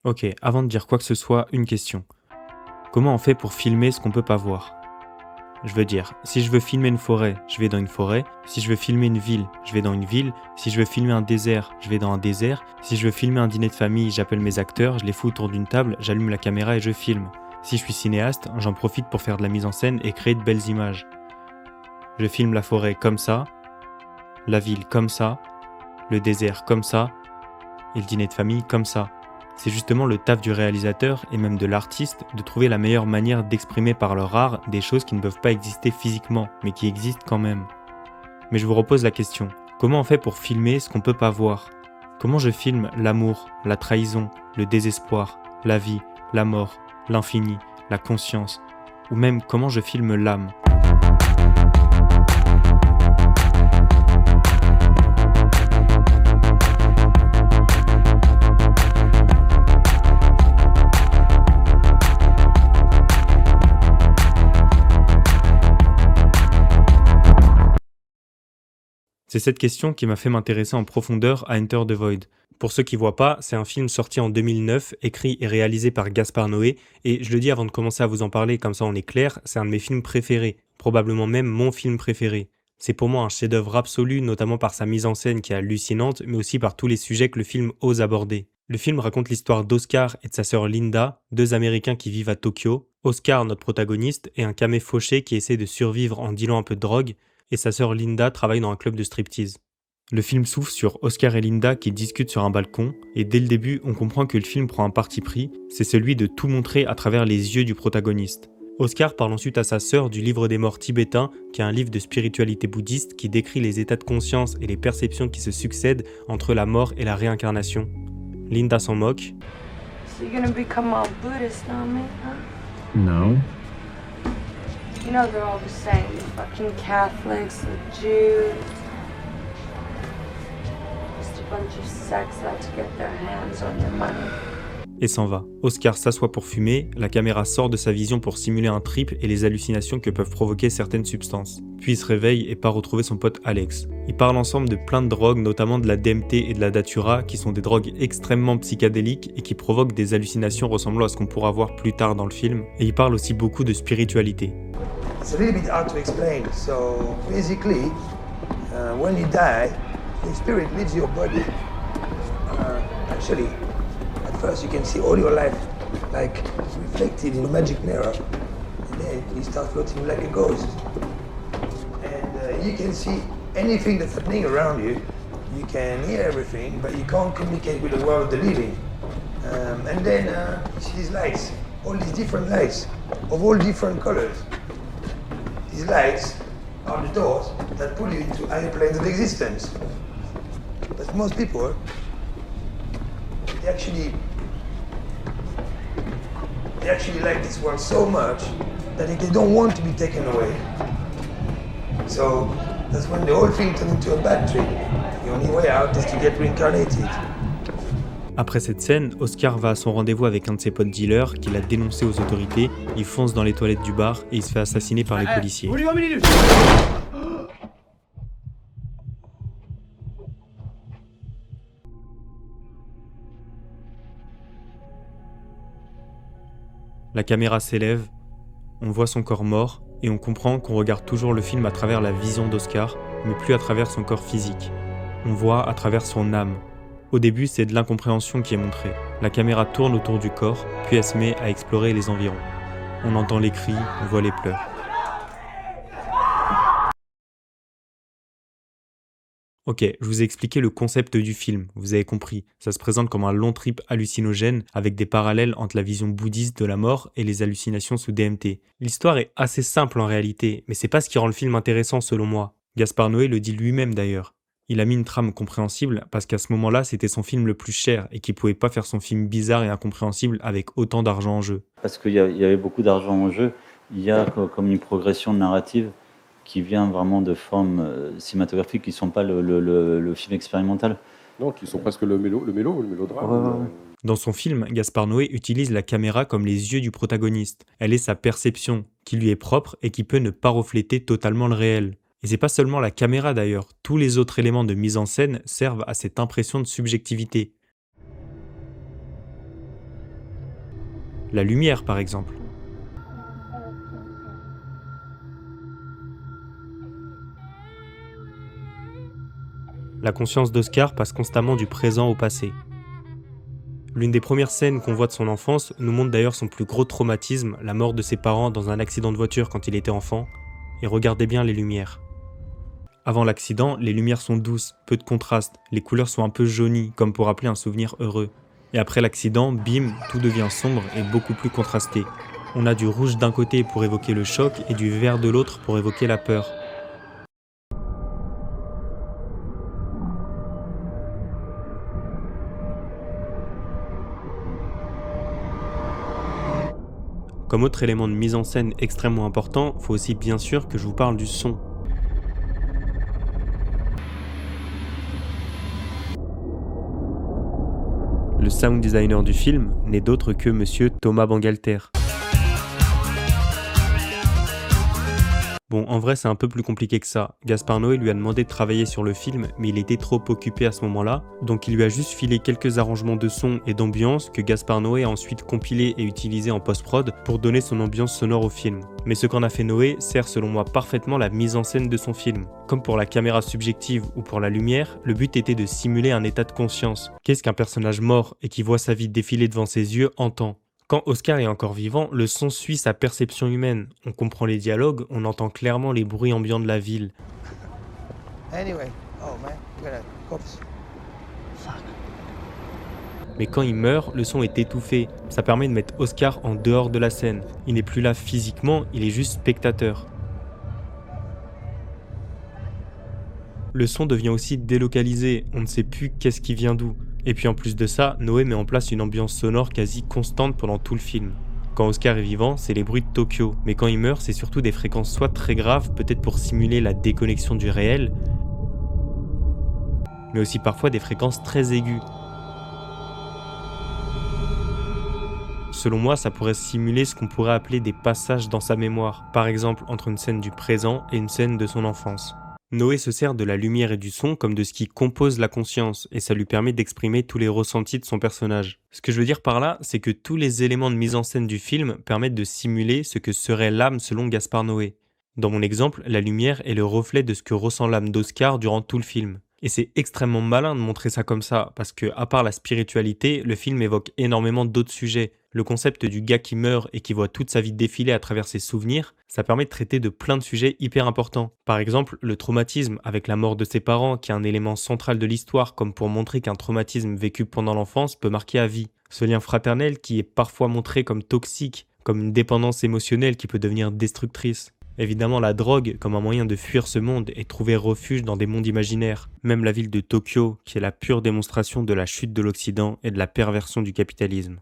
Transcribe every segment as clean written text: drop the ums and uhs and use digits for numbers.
Ok, avant de dire quoi que ce soit, une question. Comment on fait pour filmer ce qu'on peut pas voir? Je veux dire, si je veux filmer une forêt, je vais dans une forêt. Si je veux filmer une ville, je vais dans une ville. Si je veux filmer un désert, je vais dans un désert. Si je veux filmer un dîner de famille, j'appelle mes acteurs, je les fous autour d'une table, j'allume la caméra et je filme. Si je suis cinéaste, j'en profite pour faire de la mise en scène et créer de belles images. Je filme la forêt comme ça, la ville comme ça, le désert comme ça, et le dîner de famille comme ça. C'est justement le taf du réalisateur et même de l'artiste de trouver la meilleure manière d'exprimer par leur art des choses qui ne peuvent pas exister physiquement, mais qui existent quand même. Mais je vous repose la question, comment on fait pour filmer ce qu'on peut pas voir? Comment je filme l'amour, la trahison, le désespoir, la vie, la mort, l'infini, la conscience, ou même comment je filme l'âme? C'est cette question qui m'a fait m'intéresser en profondeur à Enter the Void. Pour ceux qui voient pas, c'est un film sorti en 2009, écrit et réalisé par Gaspard Noé, et je le dis avant de commencer à vous en parler, comme ça on est clair, c'est un de mes films préférés, probablement même mon film préféré. C'est pour moi un chef-d'œuvre absolu, notamment par sa mise en scène qui est hallucinante, mais aussi par tous les sujets que le film ose aborder. Le film raconte l'histoire d'Oscar et de sa sœur Linda, deux Américains qui vivent à Tokyo. Oscar, notre protagoniste, est un camé fauché qui essaie de survivre en dealant un peu de drogue, et sa sœur Linda travaille dans un club de striptease. Le film s'ouvre sur Oscar et Linda qui discutent sur un balcon, et dès le début, on comprend que le film prend un parti pris, c'est celui de tout montrer à travers les yeux du protagoniste. Oscar parle ensuite à sa sœur du livre des morts tibétain, qui est un livre de spiritualité bouddhiste qui décrit les états de conscience et les perceptions qui se succèdent entre la mort et la réincarnation. Linda s'en moque. So you're gonna become all Buddhist on me, huh? No. You know they're all the same. The fucking Catholics, the Jews. Just a bunch of sects out to get their hands on your money. Et s'en va. Oscar s'assoit pour fumer, la caméra sort de sa vision pour simuler un trip et les hallucinations que peuvent provoquer certaines substances. Puis il se réveille et part retrouver son pote Alex. Ils parlent ensemble de plein de drogues, notamment de la DMT et de la Datura, qui sont des drogues extrêmement psychédéliques et qui provoquent des hallucinations ressemblant à ce qu'on pourra voir plus tard dans le film. Et ils parlent aussi beaucoup de spiritualité. It's a little bit hard to explain. So basically, when you die, the spirit leaves your body. Actually, at first you can see all your life like reflected in a magic mirror, and then you start floating like a ghost. And you can see anything that's happening around you. You can hear everything, but you can't communicate with the world of the living. And then you see these lights, all these different lights of all different colors. These lights are the doors that pull you into higher planes of existence. But most people, they actually like this world so much that they don't want to be taken away. So that's when the whole thing turns into a bad trip. The only way out is to get reincarnated. Après cette scène, Oscar va à son rendez-vous avec un de ses potes dealers qu'il a dénoncé aux autorités, il fonce dans les toilettes du bar et il se fait assassiner par les policiers. La caméra s'élève, on voit son corps mort et on comprend qu'on regarde toujours le film à travers la vision d'Oscar, mais plus à travers son corps physique. On voit à travers son âme. Au début, c'est de l'incompréhension qui est montrée. La caméra tourne autour du corps, puis elle se met à explorer les environs. On entend les cris, on voit les pleurs. Ok, je vous ai expliqué le concept du film, vous avez compris. Ça se présente comme un long trip hallucinogène avec des parallèles entre la vision bouddhiste de la mort et les hallucinations sous DMT. L'histoire est assez simple en réalité, mais c'est pas ce qui rend le film intéressant selon moi. Gaspard Noé le dit lui-même d'ailleurs. Il a mis une trame compréhensible parce qu'à ce moment-là, c'était son film le plus cher et qu'il pouvait pas faire son film bizarre et incompréhensible avec autant d'argent en jeu. Parce qu'il y avait beaucoup d'argent en jeu, il y a comme une progression narrative qui vient vraiment de formes cinématographiques qui ne sont pas le film expérimental. Non, qui sont presque le mélodrame. Ouais. Dans son film, Gaspard Noé utilise la caméra comme les yeux du protagoniste. Elle est sa perception, qui lui est propre et qui peut ne pas refléter totalement le réel. Et c'est pas seulement la caméra d'ailleurs, tous les autres éléments de mise en scène servent à cette impression de subjectivité. La lumière, par exemple. La conscience d'Oscar passe constamment du présent au passé. L'une des premières scènes qu'on voit de son enfance nous montre d'ailleurs son plus gros traumatisme, la mort de ses parents dans un accident de voiture quand il était enfant, et regardez bien les lumières. Avant l'accident, les lumières sont douces, peu de contraste, les couleurs sont un peu jaunies, comme pour rappeler un souvenir heureux. Et après l'accident, bim, tout devient sombre et beaucoup plus contrasté. On a du rouge d'un côté pour évoquer le choc et du vert de l'autre pour évoquer la peur. Comme autre élément de mise en scène extrêmement important, faut aussi bien sûr que je vous parle du son. Le sound designer du film n'est d'autre que monsieur Thomas Bangalter. Bon, en vrai, c'est un peu plus compliqué que ça. Gaspard Noé lui a demandé de travailler sur le film, mais il était trop occupé à ce moment-là, donc il lui a juste filé quelques arrangements de son et d'ambiance que Gaspard Noé a ensuite compilés et utilisés en post-prod pour donner son ambiance sonore au film. Mais ce qu'en a fait Noé sert selon moi parfaitement la mise en scène de son film. Comme pour la caméra subjective ou pour la lumière, le but était de simuler un état de conscience. Qu'est-ce qu'un personnage mort et qui voit sa vie défiler devant ses yeux entend ? Quand Oscar est encore vivant, le son suit sa perception humaine. On comprend les dialogues, on entend clairement les bruits ambiants de la ville. Anyway, oh man, we got a corpse. Mais quand il meurt, le son est étouffé. Ça permet de mettre Oscar en dehors de la scène. Il n'est plus là physiquement, il est juste spectateur. Le son devient aussi délocalisé, on ne sait plus qu'est-ce qui vient d'où. Et puis en plus de ça, Noé met en place une ambiance sonore quasi constante pendant tout le film. Quand Oscar est vivant, c'est les bruits de Tokyo, mais quand il meurt, c'est surtout des fréquences soit très graves, peut-être pour simuler la déconnexion du réel, mais aussi parfois des fréquences très aiguës. Selon moi, ça pourrait simuler ce qu'on pourrait appeler des passages dans sa mémoire, par exemple entre une scène du présent et une scène de son enfance. Noé se sert de la lumière et du son comme de ce qui compose la conscience, et ça lui permet d'exprimer tous les ressentis de son personnage. Ce que je veux dire par là, c'est que tous les éléments de mise en scène du film permettent de simuler ce que serait l'âme selon Gaspard Noé. Dans mon exemple, la lumière est le reflet de ce que ressent l'âme d'Oscar durant tout le film. Et c'est extrêmement malin de montrer ça comme ça, parce que, à part la spiritualité, le film évoque énormément d'autres sujets. Le concept du gars qui meurt et qui voit toute sa vie défiler à travers ses souvenirs, ça permet de traiter de plein de sujets hyper importants. Par exemple, le traumatisme avec la mort de ses parents, qui est un élément central de l'histoire, comme pour montrer qu'un traumatisme vécu pendant l'enfance peut marquer à vie. Ce lien fraternel qui est parfois montré comme toxique, comme une dépendance émotionnelle qui peut devenir destructrice. Évidemment, la drogue comme un moyen de fuir ce monde et trouver refuge dans des mondes imaginaires. Même la ville de Tokyo, qui est la pure démonstration de la chute de l'Occident et de la perversion du capitalisme.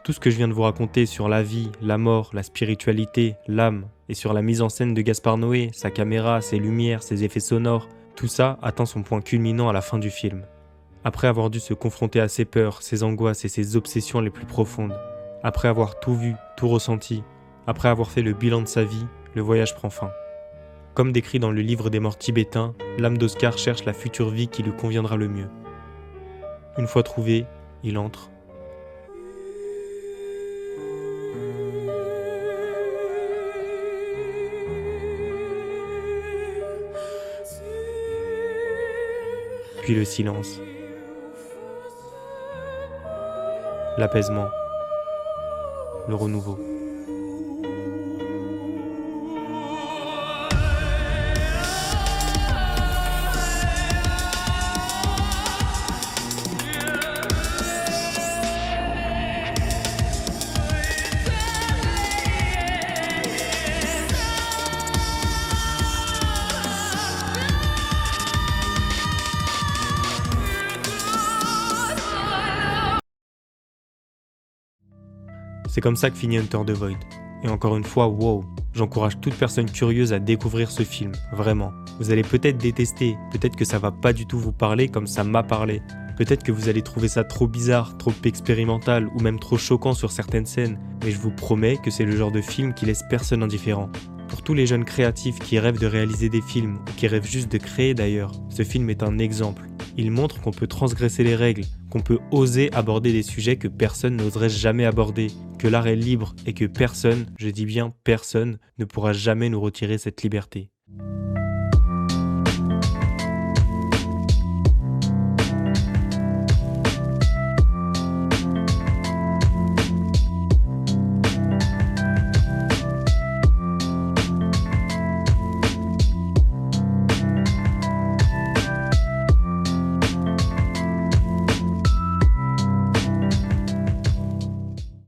Tout ce que je viens de vous raconter sur la vie, la mort, la spiritualité, l'âme, et sur la mise en scène de Gaspard Noé, sa caméra, ses lumières, ses effets sonores, tout ça atteint son point culminant à la fin du film. Après avoir dû se confronter à ses peurs, ses angoisses et ses obsessions les plus profondes, après avoir tout vu, tout ressenti, après avoir fait le bilan de sa vie, le voyage prend fin. Comme décrit dans le livre des morts tibétains, l'âme d'Oscar cherche la future vie qui lui conviendra le mieux. Une fois trouvé, il entre. Puis le silence. L'apaisement. Le renouveau. C'est comme ça que finit Enter the Void. Et encore une fois, wow, j'encourage toute personne curieuse à découvrir ce film, vraiment. Vous allez peut-être détester, peut-être que ça va pas du tout vous parler comme ça m'a parlé. Peut-être que vous allez trouver ça trop bizarre, trop expérimental ou même trop choquant sur certaines scènes, mais je vous promets que c'est le genre de film qui laisse personne indifférent. Pour tous les jeunes créatifs qui rêvent de réaliser des films, ou qui rêvent juste de créer d'ailleurs, ce film est un exemple. Il montre qu'on peut transgresser les règles, qu'on peut oser aborder des sujets que personne n'oserait jamais aborder, que l'art est libre et que personne, je dis bien personne, ne pourra jamais nous retirer cette liberté.